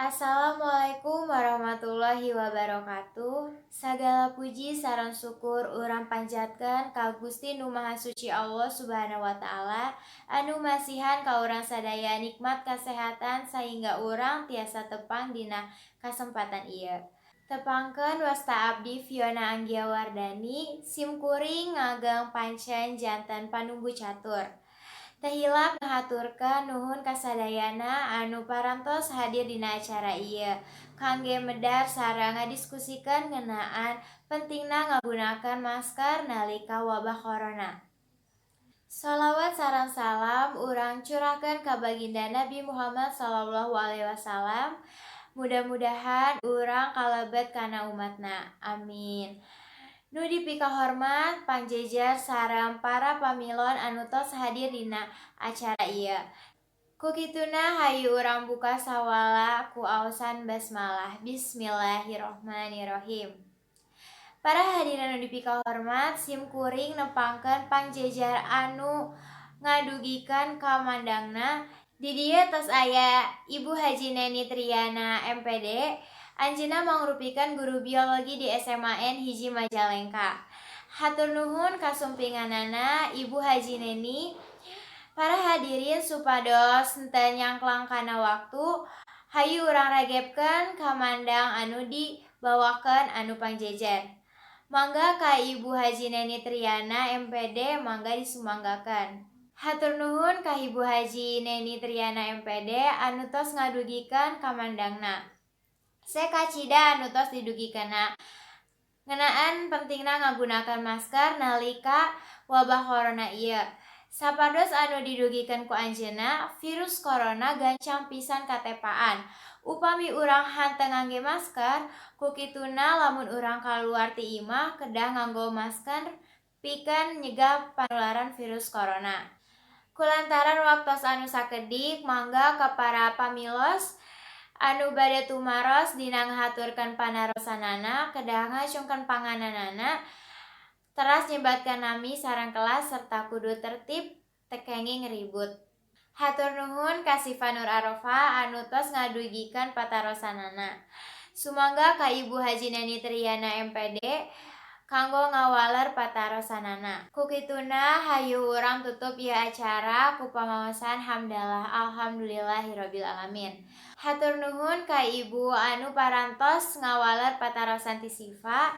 Assalamualaikum warahmatullahi wabarakatuh. Sagala puji sareng syukur urang panjatkeun ka Gusti Nu Maha Suci Allah Subhanahu wa taala anu masihan ka urang sadaya nikmat kasehatan sehingga urang tiasa tepang dina kasempatan ieu. Tepangkeun wasta abdi Fiona Anggiawardani, simkuring ngageng pancen janten panumbu catur. Teu hilap ngahaturkeun nuhun kasadayana anu parantos hadir dina acara ieu kangge medar sareng ngadiskusikeun ngeunaan pentingna ngagunakeun masker nalika wabah corona. Shalawat sareng salam urang curahkeun ka baginda Nabi Muhammad sallallahu alaihi wasallam. Mudah-mudahan urang kalebet kana umatna. Amin. Nu dipika hormat pangjejer sareng para pamilon anu tos hadir dina acara ieu. Kukituna hayu urang buka sawala ku aosan basmalah. Bismillahirrohmanirrohim. Para hadirin anu dipika hormat, simkuring nepangkeun pangjejer anu ngadugikeun kamandangna. Di dieu tos aya Ibu Haji Neni Triana MPD. Anjeunna mangrupikeun guru biologi di SMAN hiji Majalengka. Hatur nuhun kasumpinganana Ibu Haji Neni. Para hadirin supados henteu nyangklang kana waktu, hayu urang ragepkeun kamandang anu dibawakeun anu pangjejer. Mangga ka Ibu Haji Neni Triana MPD mangga disumanggakeun. Hatur nuhun ka Ibu Haji Neni Triana MPD anu tos ngadugikeun kamandangna. Sekacida anu tos didugikeunna ngeunaan pentingna ngagunakeun masker nalika wabah corona ieu. Sapados anu didugikeun ku anjeunna, virus corona gancang pisan katepaan. Upami urang henteu ngangge masker, kukituna lamun urang kaluar ti imah kedah nganggo masker pikeun nyegah panularan virus corona. Kulantaran waktos anu sakedik, mangga ka para pamilos anu bade tumaros dina ngahaturkeun panarosanana kedah ngacungkeun pangananana, teras nyebatkeun nami sareng kelas serta kudu tertib teu kenging ribut. Hatur nuhun ka Sifa Nur Arofa anu tos ngadugikeun patarosanana. Sumangga ka Ibu Haji Neni Triana MPD kanggo ngawaler patarosanana. Kukituna hayu urang tutup ieu acara ku pamaosan hamdalah alhamdulillahirabbil alamin. Hatur nuhun ka Ibu anu parantos ngawaler patarosan ti Sifa.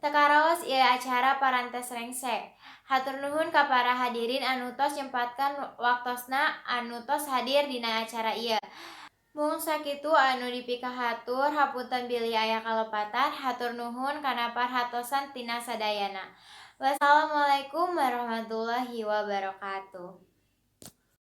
Teu karaos ieu acara parantos rengse. Hatur nuhun ka para hadirin anu tos nyempatkeun waktosna anu tos hadir dina acara ieu. Mung sakitu anu dipika hatur, hapunten bilih aya kalepatan. Hatur nuhun kana parhatosan tina sadayana. Wassalamualaikum warahmatullahi wabarakatuh.